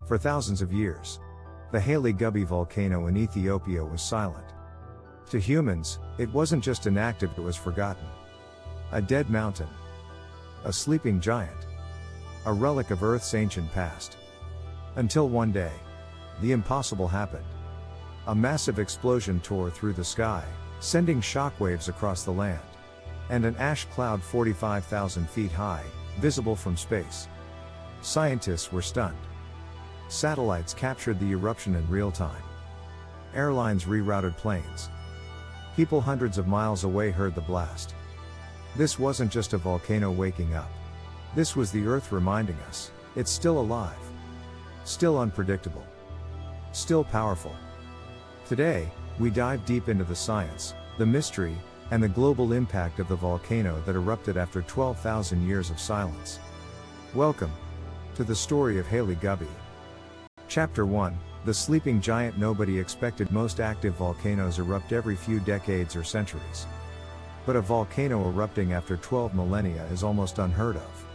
For thousands of years, the Hayli Gubbi volcano in Ethiopia was silent. To humans, it wasn't just inactive, it was forgotten. A dead mountain. A sleeping giant. A relic of Earth's ancient past. Until one day, the impossible happened. A massive explosion tore through the sky, sending shockwaves across the land. And an ash cloud 45,000 feet high, visible from space. Scientists were stunned. Satellites captured the eruption in real time. Airlines rerouted planes. People hundreds of miles away heard the blast. This wasn't just a volcano waking up. This was the Earth reminding us, it's still alive. Still unpredictable. Still powerful. Today, we dive deep into the science, the mystery, and the global impact of the volcano that erupted after 12,000 years of silence. Welcome to the story of Hayli Gubbi. Chapter 1, The Sleeping Giant. Nobody expected most active volcanoes erupt every few decades or centuries. But a volcano erupting after 12 millennia is almost unheard of.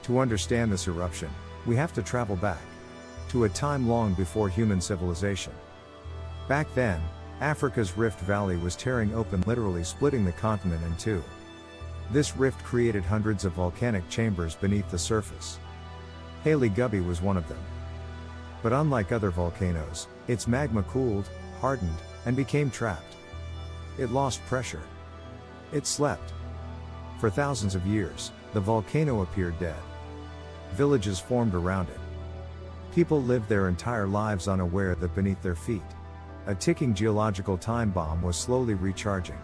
To understand this eruption, we have to travel back to a time long before human civilization. Back then, Africa's Rift Valley was tearing open, literally splitting the continent in two. This rift created hundreds of volcanic chambers beneath the surface. Hayli Gubbi was one of them. But unlike other volcanoes, its magma cooled, hardened, and became trapped. It lost pressure. It slept. For thousands of years, the volcano appeared dead. Villages formed around it. People lived their entire lives unaware that beneath their feet, a ticking geological time bomb was slowly recharging.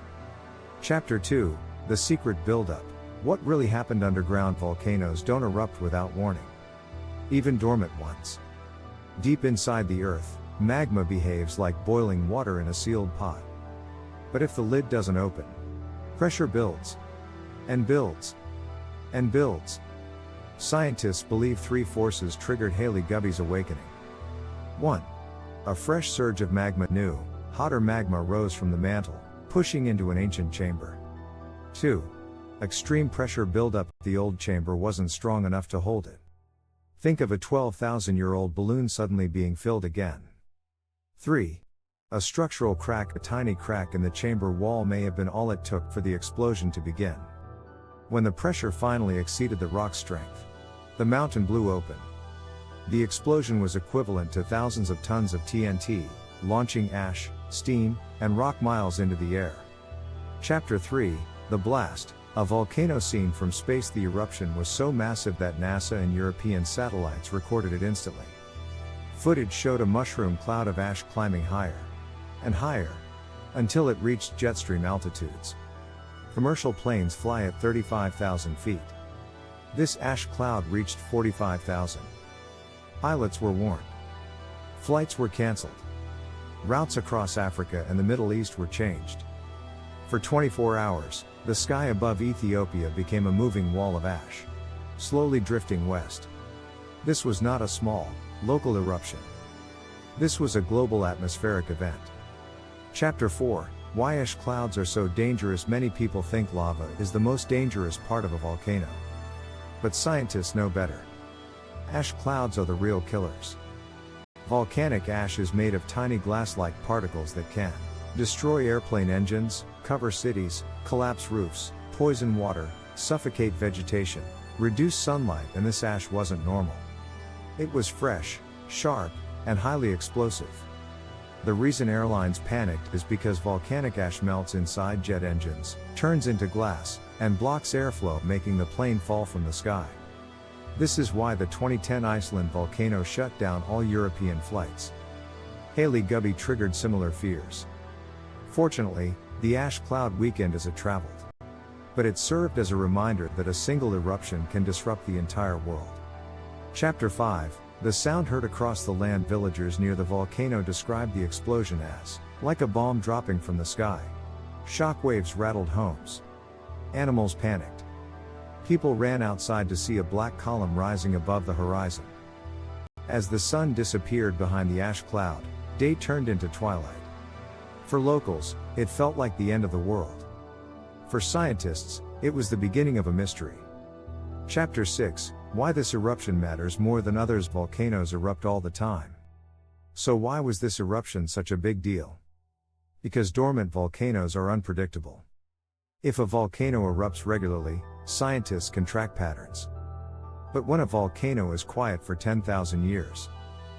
Chapter 2, The Secret Buildup. What really happened underground? Volcanoes don't erupt without warning. Even dormant ones. Deep inside the earth, magma behaves like boiling water in a sealed pot. But if the lid doesn't open, pressure builds. And builds. And builds. Scientists believe three forces triggered Hayli Gubbi's awakening. 1. A fresh surge of magma. New, hotter magma rose from the mantle, pushing into an ancient chamber. 2. Extreme pressure buildup. The old chamber wasn't strong enough to hold it. Think of a 12,000-year-old balloon suddenly being filled again. 3. A structural crack. A tiny crack in the chamber wall may have been all it took for the explosion to begin. When the pressure finally exceeded the rock's strength, the mountain blew open. The explosion was equivalent to thousands of tons of TNT, launching ash, steam, and rock miles into the air. Chapter 3, The Blast. A volcano seen from space. The eruption was so massive that NASA and European satellites recorded it instantly. Footage showed a mushroom cloud of ash climbing higher and higher until it reached jet stream altitudes. Commercial planes fly at 35,000 feet. This ash cloud reached 45,000. Pilots were warned. Flights were cancelled. Routes across Africa and the Middle East were changed. For 24 hours, the sky above Ethiopia became a moving wall of ash, slowly drifting west. This was not a small, local eruption. This was a global atmospheric event. Chapter 4, Why ash clouds are so dangerous. Many people think lava is the most dangerous part of a volcano. But scientists know better. Ash clouds are the real killers. Volcanic ash is made of tiny glass-like particles that can destroy airplane engines, cover cities, collapse roofs, poison water, suffocate vegetation, reduce sunlight. And this ash wasn't normal. It was fresh, sharp, and highly explosive. The reason airlines panicked is because volcanic ash melts inside jet engines, turns into glass, and blocks airflow, making the plane fall from the sky. This is why the 2010 Iceland volcano shut down all European flights. Hayli Gubbi triggered similar fears. Fortunately, the ash cloud weakened as it traveled. But it served as a reminder that a single eruption can disrupt the entire world. Chapter 5, The sound heard across the land. Villagers near the volcano described the explosion as like a bomb dropping from the sky. Shockwaves rattled homes. Animals panicked. People ran outside to see a black column rising above the horizon. As the sun disappeared behind the ash cloud, day turned into twilight. For locals, it felt like the end of the world. For scientists, it was the beginning of a mystery. Chapter 6, Why this eruption matters more than others. Volcanoes erupt all the time. So why was this eruption such a big deal? Because dormant volcanoes are unpredictable. If a volcano erupts regularly, scientists can track patterns. But when a volcano is quiet for 10,000 years,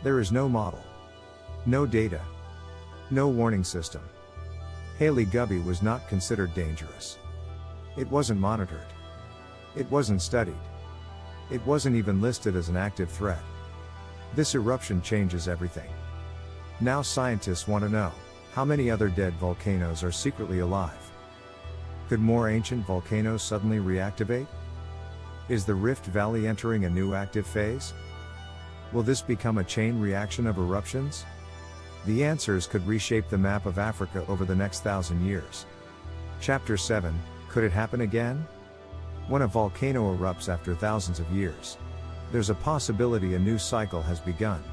there is no model, no data, no warning system. Hayli Gubbi was not considered dangerous. It wasn't monitored. It wasn't studied. It wasn't even listed as an active threat. This eruption changes everything. Now scientists want to know, how many other dead volcanoes are secretly alive? Could more ancient volcanoes suddenly reactivate? Is the Rift Valley entering a new active phase? Will this become a chain reaction of eruptions? The answers could reshape the map of Africa over the next 1,000 years. Chapter 7, Could it happen again? When a volcano erupts after thousands of years, there's a possibility a new cycle has begun.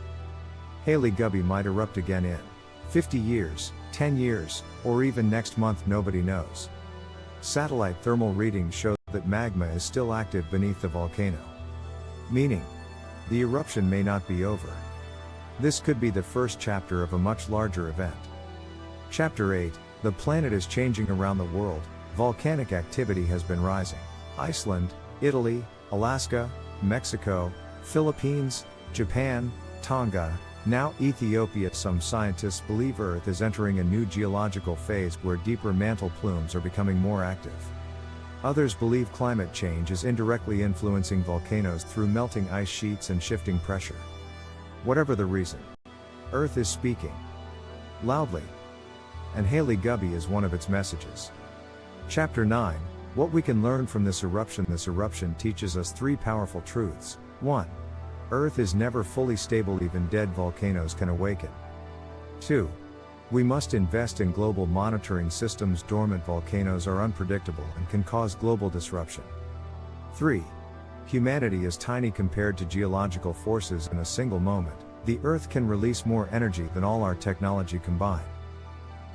Hayli Gubbi might erupt again in 50 years, 10 years, or even next month. Nobody knows. Satellite thermal readings show that magma is still active beneath the volcano. Meaning, the eruption may not be over. This could be the first chapter of a much larger event. Chapter 8, The planet is changing around the world. Volcanic activity has been rising. Iceland, Italy, Alaska, Mexico, Philippines, Japan, Tonga, now Ethiopia. Some scientists believe Earth is entering a new geological phase where deeper mantle plumes are becoming more active. Others believe climate change is indirectly influencing volcanoes through melting ice sheets and shifting pressure. Whatever the reason, Earth is speaking loudly, and Hayli Gubbi is one of its messages. Chapter 9, What we can learn from this eruption. This eruption teaches us three powerful truths. 1. Earth is never fully stable, even dead volcanoes can awaken. 2. We must invest in global monitoring systems. Dormant volcanoes are unpredictable and can cause global disruption. 3. Humanity is tiny compared to geological forces. In a single moment, the Earth can release more energy than all our technology combined.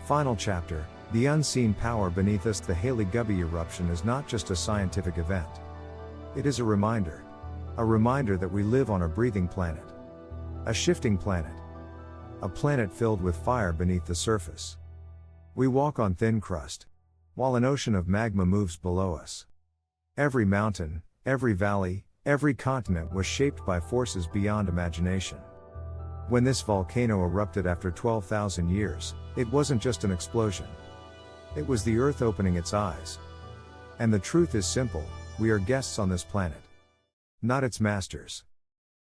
Final chapter, The unseen power beneath us. The Hayli Gubbi eruption is not just a scientific event. It is a reminder. A reminder that we live on a breathing planet. A shifting planet. A planet filled with fire beneath the surface. We walk on thin crust, while an ocean of magma moves below us. Every mountain, every valley, every continent was shaped by forces beyond imagination. When this volcano erupted after 12,000 years, it wasn't just an explosion. It was the Earth opening its eyes. And the truth is simple, we are guests on this planet, not its masters.